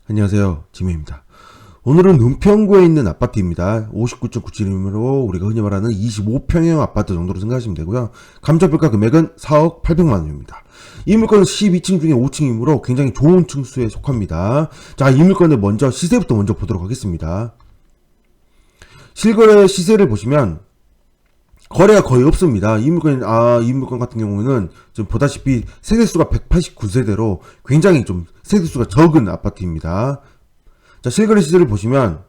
안녕하세요, 지메입니다. 오늘은 은평구에 있는 아파트입니다. 59.97이므로 우리가 흔히 말하는 25평형 아파트 정도로 생각하시면 되고요. 감정평가 금액은 4억 800만원입니다. 이 물건은 12층 중에 5층이므로 굉장히 좋은 층수에 속합니다. 자, 이 물건의 먼저 시세부터 먼저 보도록 하겠습니다. 실거래 시세를 보시면 거래가 거의 없습니다. 이 물건 같은 경우는 지금 보다시피 세대수가 189세대로 굉장히 좀 세대수가 적은 아파트입니다. 자, 실거래 시세를 보시면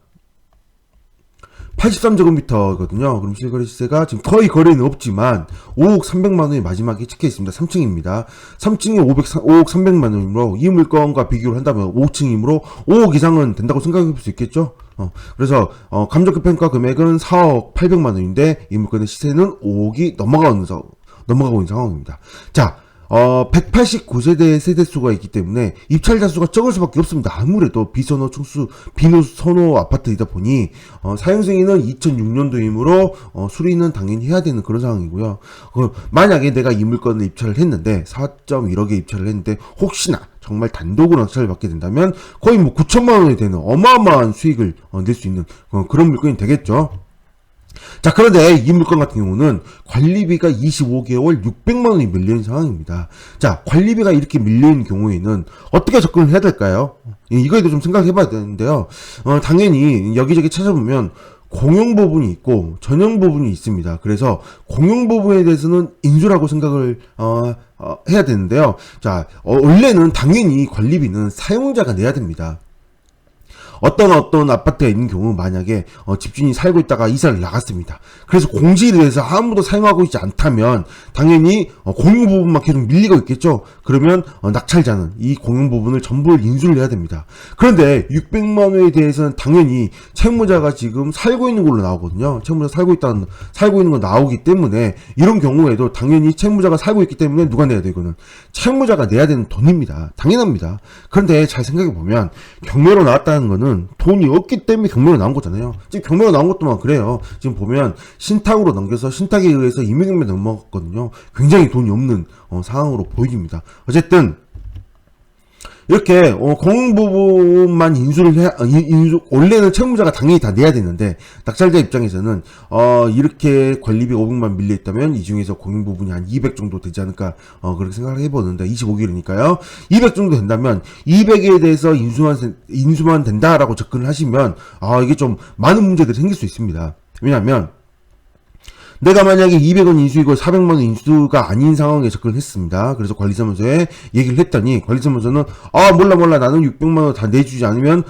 83제곱미터거든요. 그럼 실거래 시세가 지금 거의 거래는 없지만 5억 300만원이 마지막에 찍혀 있습니다. 3층입니다. 3층이 5억 300만원이므로 이 물건과 비교를 한다면 5층이므로 5억 이상은 된다고 생각해 볼 수 있겠죠. 그래서 감정평가 금액은 4억 800만원인데 이 물건의 시세는 5억이 넘어가고 있는 상황입니다. 자, 189세대의 세대수가 있기 때문에 입찰자 수가 적을 수밖에 없습니다. 아무래도 비선호 아파트이다 보니, 사용승인은 2006년도이므로, 수리는 당연히 해야 되는 그런 상황이고요. 만약에 내가 이 물건을 입찰을 했는데, 4.1억에 입찰을 했는데, 혹시나 정말 단독으로 낙찰을 받게 된다면, 거의 뭐 9천만원이 되는 어마어마한 수익을 낼 수 있는 그런 물건이 되겠죠. 자, 그런데 이 물건 같은 경우는 관리비가 25개월 600만원이 밀려있는 상황입니다. 자, 관리비가 이렇게 밀려있는 경우에는 어떻게 접근을 해야 될까요? 이거에 대해서 좀 생각해 봐야 되는데요. 당연히 여기저기 찾아보면 공용 부분이 있고 전용 부분이 있습니다. 그래서 공용 부분에 대해서는 인수라고 생각을 해야 되는데요. 자, 원래는 당연히 관리비는 사용자가 내야 됩니다. 어떤 아파트에 있는 경우 만약에 집주인이 살고 있다가 이사를 나갔습니다. 그래서 공실을 해서 아무도 사용하고 있지 않다면 당연히 공용 부분만 계속 밀리고 있겠죠. 그러면 낙찰자는 이 공용 부분을 전부 인수를 해야 됩니다. 그런데 600만 원에 대해서는 당연히 채무자가 지금 살고 있는 걸로 나오거든요. 채무자 살고 있는 거 나오기 때문에 이런 경우에도 당연히 채무자가 살고 있기 때문에 누가 내야 되거든. 채무자가 내야 되는 돈입니다. 당연합니다. 그런데 잘 생각해 보면 경매로 나왔다는 거는 돈이 없기 때문에 경매로 나온 거잖아요. 지금 경매로 나온 것도만 그래요. 지금 보면 신탁으로 넘겨서 신탁에 의해서 임의경매 넘어갔거든요. 굉장히 돈이 없는 상황으로 보입니다. 어쨌든 이렇게 공용 부분만 원래는 채무자가 당연히 다 내야 되는데 낙찰자 입장에서는 이렇게 관리비 500만 밀려 있다면 이 중에서 공용 부분이 한 200 정도 되지 않을까 그렇게 생각을 해보는데 25개월이니까요. 200 정도 된다면 200에 대해서 인수만 된다라고 접근을 하시면 이게 좀 많은 문제들이 생길 수 있습니다. 왜냐하면 내가 만약에 200원 인수이고 400만원 인수가 아닌 상황에 접근을 했습니다. 그래서 관리사무소에 얘기를 했더니 관리사무소는 몰라 나는 600만원 다 내주지 않으면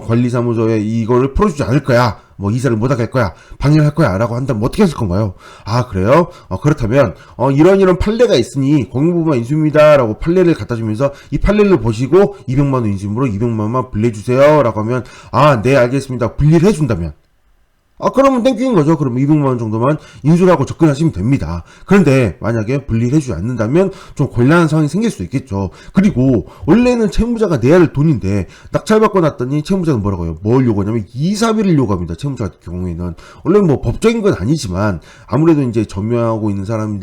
관리사무소에 이거를 풀어주지 않을 거야. 뭐 이사를 못하게 할 거야. 방해할 거야. 라고 한다면 어떻게 하실 건가요? 그래요? 그렇다면 이런 판례가 있으니 공용부만 인수입니다. 라고 판례를 갖다 주면서 이 판례를 보시고 200만원 인수으로 200만원만 분리해주세요. 라고 하면 네 알겠습니다. 분리를 해준다면 그러면 땡큐인 거죠. 그럼 200만원 정도만 인수를 하고 접근하시면 됩니다. 그런데 만약에 분리를 해주지 않는다면 좀 곤란한 상황이 생길 수 있겠죠. 그리고 원래는 채무자가 내야 할 돈인데 낙찰받고 났더니 채무자는 뭐라고요? 뭘 요구하냐면 이사비를 요구합니다. 채무자 같은 경우에는 원래 뭐 법적인 건 아니지만 아무래도 이제 점유하고 있는 사람이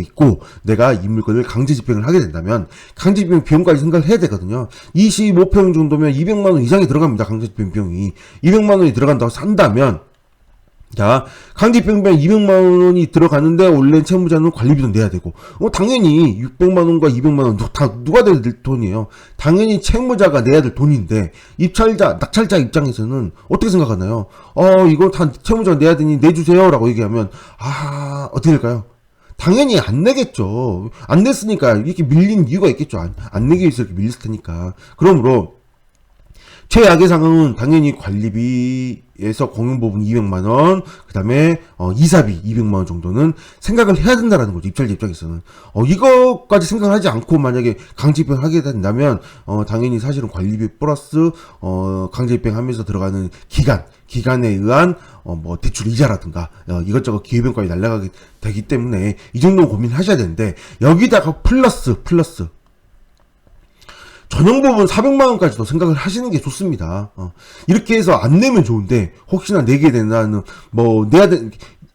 있고 내가 이 물건을 강제 집행을 하게 된다면 강제 집행 비용까지 생각을 해야 되거든요. 25평 정도면 200만원 이상이 들어갑니다. 강제 집행 비용이 200만원이 들어간다고 산다면 자, 강제집행비용 200만원이 들어가는데 원래 채무자는 관리비도 내야 되고 당연히 600만원과 200만원 누가 낼 돈이에요. 당연히 채무자가 내야 될 돈인데 낙찰자 입장에서는 어떻게 생각하나요? 이거 다 채무자가 내야 되니 내주세요 라고 얘기하면 어떻게 될까요? 당연히 안 내겠죠. 안 냈으니까 이렇게 밀린 이유가 있겠죠. 안 내기 위해서 이렇게 밀렸을 테니까. 그러므로 최악의 상황은 당연히 관리비에서 공용 부분 200만원, 그 다음에, 이사비 200만원 정도는 생각을 해야 된다라는 거죠. 입찰자 입장에서는. 이거까지 생각하지 않고 만약에 강제입행 하게 된다면, 당연히 사실은 관리비 플러스, 강제입행 하면서 들어가는 기간에 의한, 대출 이자라든가, 이것저것 기회비용까지 날라가게 되기 때문에, 이 정도는 고민하셔야 되는데, 여기다가 플러스, 전용 부분 400만원까지도 생각을 하시는 게 좋습니다. 이렇게 해서 안 내면 좋은데, 혹시나 내게 된다는,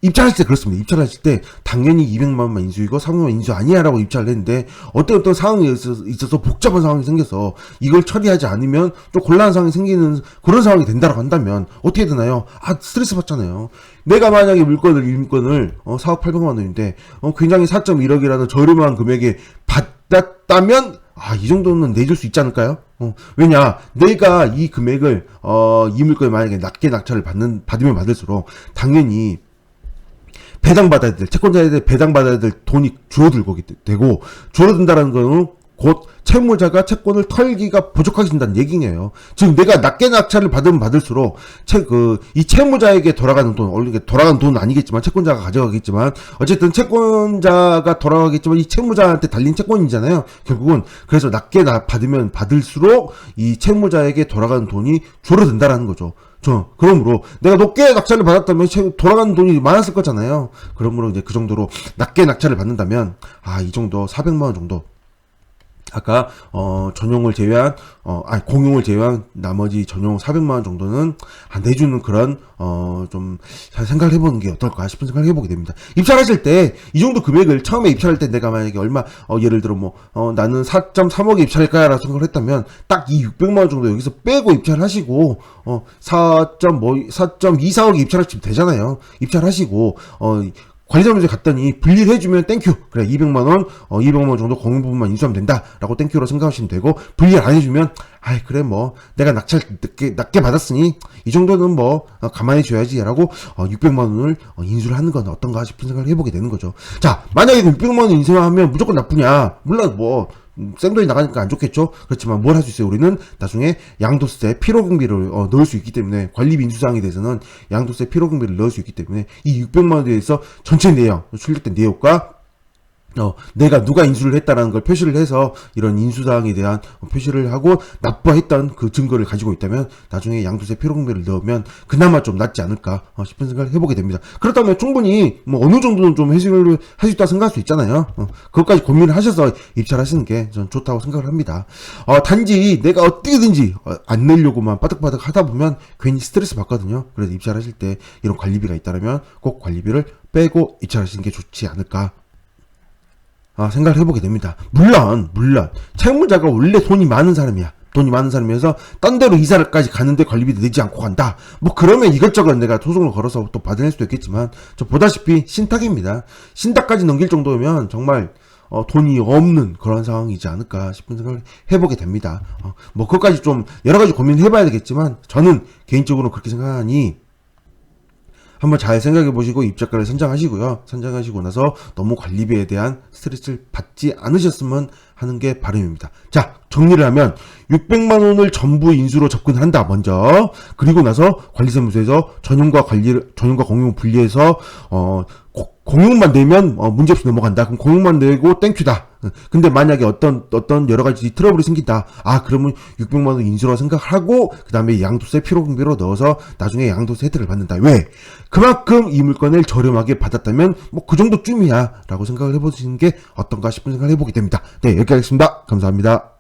입찰했을 때 그렇습니다. 입찰했을 때 당연히 200만 원만 인수이고 300만 원 인수 아니야라고 입찰을 했는데 어떤 상황에 있어서 복잡한 상황이 생겨서 이걸 처리하지 않으면 좀 곤란한 상황이 생기는 그런 상황이 된다고 한다면 어떻게 되나요? 스트레스 받잖아요. 내가 만약에 물건을 4억 800만 원인데 굉장히 4.1억이라는 저렴한 금액에 받았다면 이 정도는 내줄 수 있지 않을까요? 왜냐, 내가 이 금액을, 이 물건을 만약에 낮게 낙찰을 받으면 받을수록, 당연히, 배당받아야 될, 채권자에 배당받아야 될 돈이 줄어들고 되고, 줄어든다는 거는 곧 채무자가 채권을 털기가 부족하게 된다는 얘기네요. 즉 내가 낮게 낙찰을 받으면 받을수록 이 채무자에게 돌아가는 돌아가는 돈은 아니겠지만 채권자가 가져가겠지만 어쨌든 채권자가 돌아가겠지만 이 채무자한테 달린 채권이잖아요. 결국은 그래서 낮게 받으면 받을수록 이 채무자에게 돌아가는 돈이 줄어든다라는 거죠. 그러므로 내가 높게 낙찰을 받았다면 돌아가는 돈이 많았을 거잖아요. 그러므로 이제 그 정도로 낮게 낙찰을 받는다면 이 정도 400만 원 정도 아까 전용을 제외한 공용을 제외한 나머지 전용 400만 원 정도는 내주는 그런 좀 잘 생각을 해보는 게 어떨까 싶은 생각을 해보게 됩니다. 입찰하실 때 이 정도 금액을 처음에 입찰할 때 내가 만약에 얼마 예를 들어 나는 4.3억에 입찰할까요? 라고 생각을 했다면 딱 이 600만 원 정도 여기서 빼고 입찰하시고 4.24억에 입찰하시면 되잖아요. 입찰하시고 관리자분들 갔더니 분리를 해주면 땡큐. 그래 200만원 200만원 정도 공용 부분만 인수하면 된다라고 땡큐로 생각하시면 되고, 분리를 안 해주면 그래 내가 낙찰 낮게 받았으니 이 정도는 가만히 줘야지라고 600만원을 인수를 하는 건 어떤가 싶은 생각을 해보게 되는 거죠. 자, 만약에 600만원 인수하면 무조건 나쁘냐? 물론 생돈이 나가니까 안 좋겠죠. 그렇지만 뭘 할 수 있어요? 우리는 나중에 양도세 피로경비를 넣을 수 있기 때문에, 관리비 인수사항에 대해서는 양도세 피로경비를 넣을 수 있기 때문에 이 600만 원에 대해서 전체 내역, 출력된 내역과 내가 누가 인수를 했다라는 걸 표시를 해서 이런 인수사항에 대한 표시를 하고 납부했던 그 증거를 가지고 있다면 나중에 양도세 피로경비를 넣으면 그나마 좀 낫지 않을까 싶은 생각을 해보게 됩니다. 그렇다면 충분히 어느 정도는 좀 해소를 할 수 있다고 생각할 수 있잖아요. 그것까지 고민을 하셔서 입찰하시는 게 전 좋다고 생각을 합니다. 단지 내가 어떻게든지 안 내려고만 빠득빠득 하다 보면 괜히 스트레스 받거든요. 그래서 입찰하실 때 이런 관리비가 있다면 꼭 관리비를 빼고 입찰하시는 게 좋지 않을까 생각을 해보게 됩니다. 물론 채무자가 원래 돈이 많은 사람이야. 돈이 많은 사람이어서 딴 데로 이사를까지 가는데 관리비도 내지 않고 간다. 그러면 이것저것 내가 소송을 걸어서 또 받아낼 수도 있겠지만, 저 보다시피 신탁입니다. 신탁까지 넘길 정도면 정말 돈이 없는 그런 상황이지 않을까 싶은 생각을 해보게 됩니다. 그것까지 좀 여러 가지 고민을 해봐야 되겠지만, 저는 개인적으로 그렇게 생각하니 한번 잘 생각해 보시고 입찰가를 선정하시고요. 선정하시고 나서 너무 관리비에 대한 스트레스를 받지 않으셨으면 하는 게 바람입니다. 자, 정리를 하면 600만 원을 전부 인수로 접근을 한다. 먼저. 그리고 나서 관리사무소에서 전용과 공용 분리해서 공용만 내면 문제없이 넘어간다. 그럼 공용만 내고 땡큐다. 근데 만약에 어떤 여러 가지 트러블이 생긴다. 그러면 600만 원 인수로 생각하고 그다음에 양도세 피로경비로 넣어서 나중에 양도세 혜택을 받는다. 왜? 그만큼 이 물건을 저렴하게 받았다면 그 정도쯤이야라고 생각을 해보시는 게 어떤가 싶은 생각을 해보게 됩니다. 네, 여기까지 하겠습니다. 감사합니다.